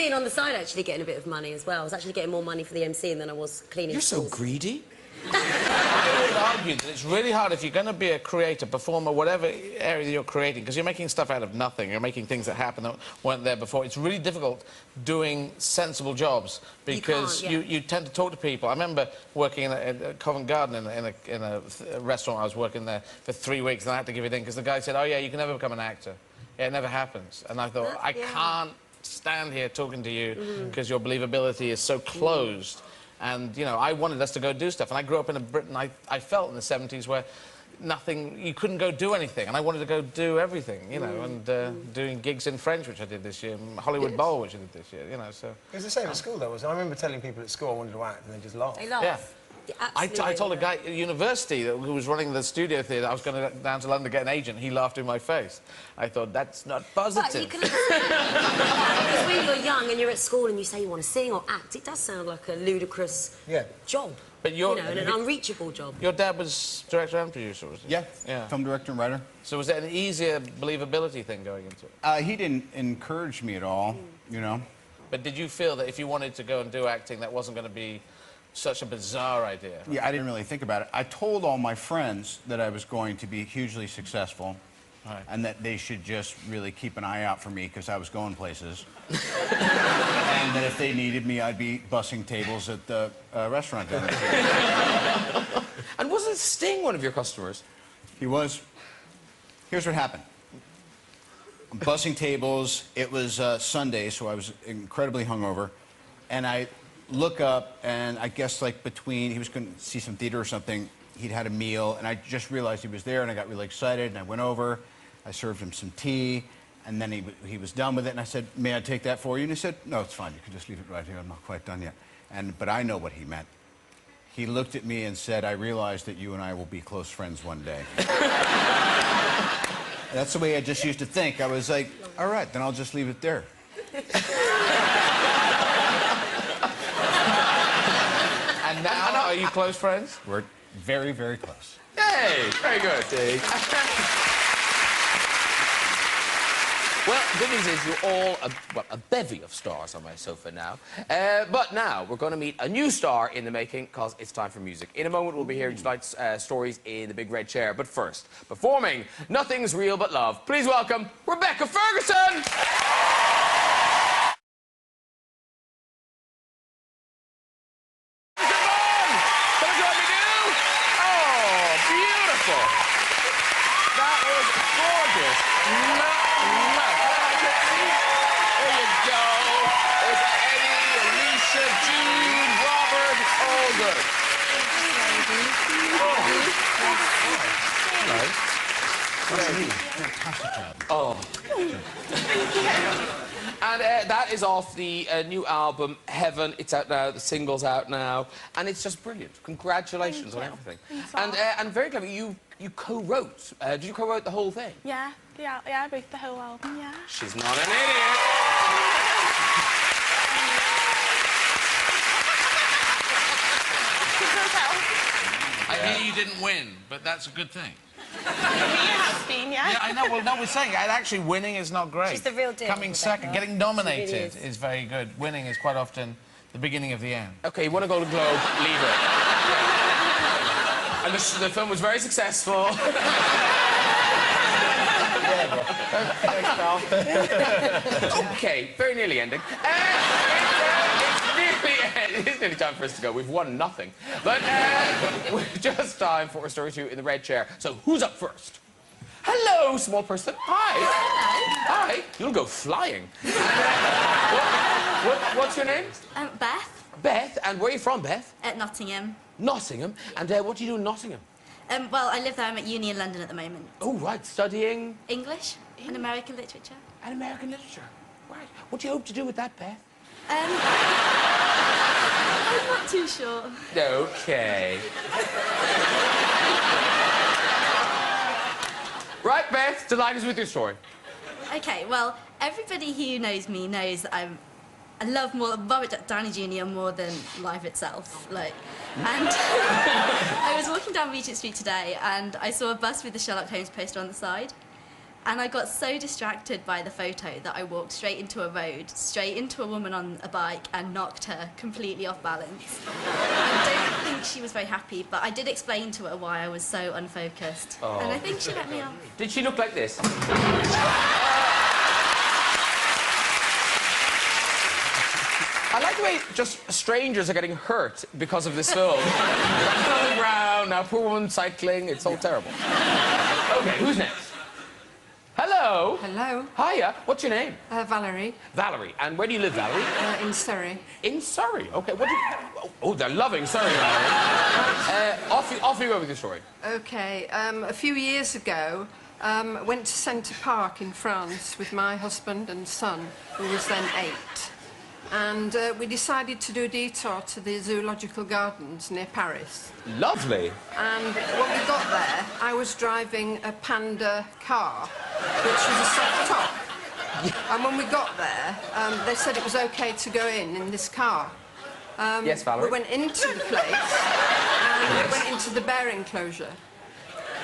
emceeing on the side, actually getting a bit of money as well. I was actually getting more money for the emceeing than I was cleaning. You're so schools. greedy. I would argue that it's really hard if you're going to be a creator, performer, whatever area you're creating, because you're making stuff out of nothing. You're making things that happen that weren't there before. It's really difficult doing sensible jobs because you tend to talk to people. I remember working in Covent Garden in a restaurant. I was working there for 3 weeks, and I had to give it in because the guy said, "Oh yeah, you can never become an actor. Yeah, it never happens." And I thought, I can't stand here talking to you because your believability is so closed. And, you know, I wanted us to go do stuff. And I grew up in Britain, I felt in the 70s where you couldn't go do anything. And I wanted to go do everything, you know, and doing gigs in French, which I did this year, and Hollywood Bowl, which I did this year, you know, so... It was the same at school, though, wasn't it? I remember telling people at school I wanted to act, and they just laughed. They laughed. Yeah. I told a guy at university who was running the studio theatre I was going down to London to get an agent. He laughed in my face. I thought, that's not positive. But you can because when you're young and you're at school and you say you want to sing or act, it does sound like a ludicrous job. But you know, an unreachable job. Your dad was director and producer, was he? Yeah, film director and writer. So was it an easier believability thing going into it? He didn't encourage me at all, you know. But did you feel that if you wanted to go and do acting, that wasn't going to be such a bizarre idea? Yeah, I didn't really think about it. I told all my friends that I was going to be hugely successful and that they should just really keep an eye out for me because I was going places. And that if they needed me, I'd be bussing tables at the restaurant down there. And wasn't Sting one of your customers? He was. Here's what happened. I'm bussing tables. It was Sunday, so I was incredibly hungover. And I look up, and I guess, like, between... He was going to see some theater or something. He'd had a meal, and I just realized he was there, and I got really excited, and I went over. I served him some tea, and then he was done with it, and I said, "May I take that for you?" And he said, "No, it's fine. You can just leave it right here. I'm not quite done yet." But I know what he meant. He looked at me and said, "I realize that you and I will be close friends one day." That's the way I just used to think. I was like, all right, then I'll just leave it there. And now, are you close friends? We're very, very close. Hey, very good, Dave. Well, the good news is you're all a bevy of stars on my sofa now. But now we're going to meet a new star in the making because it's time for music. In a moment, we'll be hearing tonight's stories in the big red chair. But first, performing Nothing's Real But Love, please welcome Rebecca Ferguson! And that is off the new album, Heaven. It's out now, the single's out now, and it's just brilliant. Congratulations on everything. And very clever, you co-wrote. Did you co-wrote the whole thing? Yeah, I wrote the whole album, yeah. She's not an idiot. I hear you didn't win, but that's a good thing. You have been, yeah? Yeah, I know. Well, no, we're saying actually winning is not great. She's the real deal. Coming second, getting nominated is very good. Winning is quite often the beginning of the end. OK, you want a Golden Globe, leave it. And the film was very successful. OK, very nearly ending. It's nearly time for us to go. We've won nothing. But just time for a story 2 in the red chair. So who's up first? Hello, small person. Hi. Hi. You'll go flying. What's your name? Beth. Beth. And where are you from, Beth? At Nottingham. Nottingham. And what do you do in Nottingham? Well, I live there. I'm at uni in London at the moment. Oh, right. Studying? English and American literature. And American literature. Right. What do you hope to do with that, Beth? I'm not too sure. OK. Right, Beth, delight us with your story. OK, well, everybody who knows me knows that I love Robert Downey Jr. more than life itself. Like, and I was walking down Regent Street today and I saw a bus with the Sherlock Holmes poster on the side. And I got so distracted by the photo that I walked straight into a road, straight into a woman on a bike and knocked her completely off balance. I don't think she was very happy, but I did explain to her why I was so unfocused. Oh. And I think she let me off. Did she look like this? I like the way just strangers are getting hurt because of this film. On the ground, now poor woman cycling, it's all terrible. OK, who's next? Hello. Hello. Hiya. What's your name? Valerie. Valerie. And where do you live, Valerie? In Surrey. In Surrey? OK, what do you... Oh, they're loving Surrey, Valerie. Off you go with your story. OK, a few years ago, went to Centre Park in France with my husband and son, who was then 8. And we decided to do a detour to the zoological gardens near Paris. Lovely. And when we got there, I was driving a Panda car, which was a soft top. And when we got there, they said it was OK to go in this car. Yes, Valerie? We went into the place, and we went into the bear enclosure.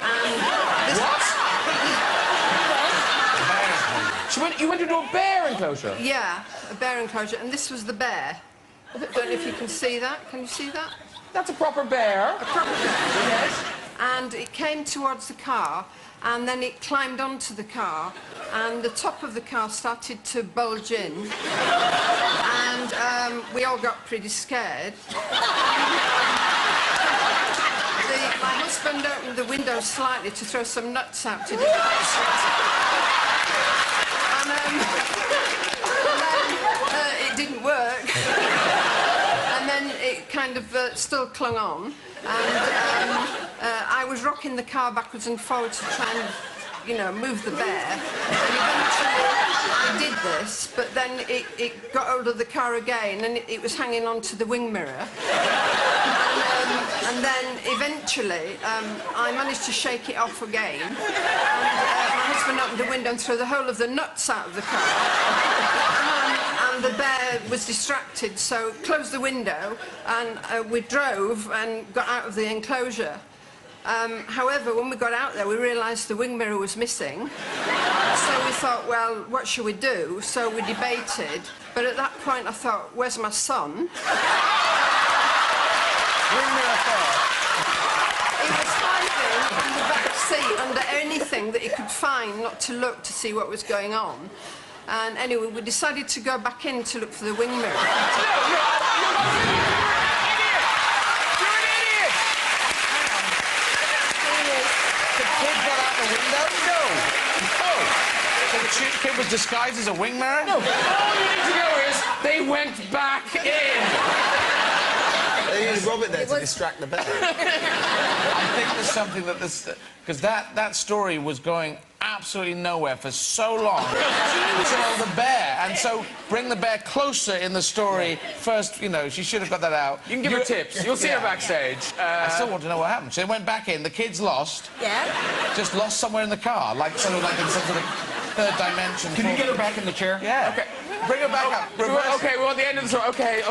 And this You went into a bear enclosure? Yeah, a bear enclosure, and this was the bear. I don't know if you can see that. Can you see that? That's a proper bear. A proper bear, yes. And it came towards the car, and then it climbed onto the car, and the top of the car started to bulge in. And we all got pretty scared. My husband opened the window slightly to throw some nuts out to it didn't work. And then it kind of still clung on. And I was rocking the car backwards and forwards to try and, you know, move the bear. And eventually I did this, but then it got hold of the car again, and it was hanging onto the wing mirror. And then eventually I managed to shake it off again. And my husband opened the window and threw the whole of the nuts out of the car. And the bear was distracted, so closed the window, and we drove and got out of the enclosure. However, when we got out there, we realised the wing mirror was missing. So we thought, well, what should we do? So we debated. But at that point, I thought, where's my son? Wing mirror first. He was hiding in the back seat under anything that he could find, not to look to see what was going on. And anyway, we decided to go back in to look for the wing mirror. The kid was disguised as a wing mirror? No. All you need to know is they went back in. They used Robert there to distract the bear. I think there's something that this... Because that story was going absolutely nowhere for so long until the bear. And so bring the bear closer in the story. First, you know, she should have got that out. You can give her tips. You'll see her backstage. I still want to know what happened. So they went back in. The kids lost. Yeah? Just lost somewhere in the car. Like sort of like in some sort of third dimension. Can you get her back in the chair? Yeah. Okay. Bring her back up. Okay, we're at the end of the story. Okay. Is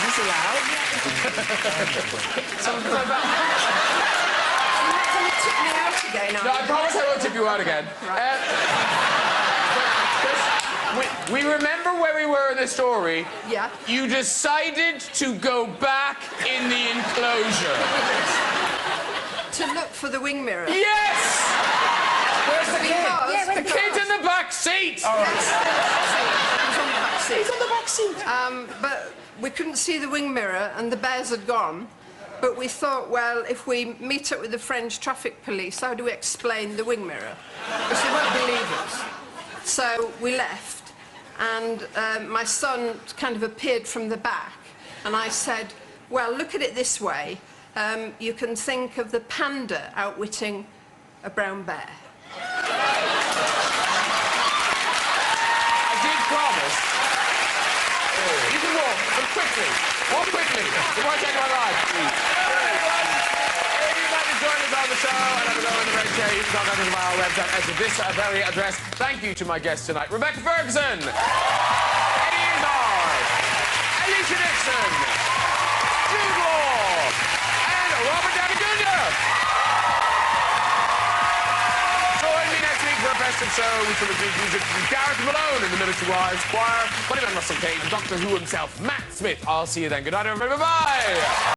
this allowed? Tip me out again. No, I promise I won't tip you out again. Right. We remember where we were in the story. Yeah. You decided to go back in the enclosure. To look for the wing mirror. Yes! Where's the kid? The kid's in the back seat. Oh. He's on the back seat. He's on the back seat. But we couldn't see the wing mirror, and the bears had gone. But we thought, well, if we meet up with the French traffic police, how do we explain the wing mirror? Because they won't believe us. So we left, and my son kind of appeared from the back, and I said, well, look at it this way. You can think of the panda outwitting a brown bear. I did promise. You can walk, but quickly. Walk quickly. You won't take my life. If you'd like to join us on the show and have a go on the red chair, you can contact us via our website at this very address. Thank you to my guests tonight, Rebecca Ferguson, Eddie Izzard, Alicia Dixon, Jude Law, and Robert Downey Jr. our best of show. We shall receive music from Gareth Malone in the Military Wives Choir, Bunnyman Russell Cade, and Doctor Who himself, Matt Smith. I'll see you then. Good night, everybody. Bye-bye.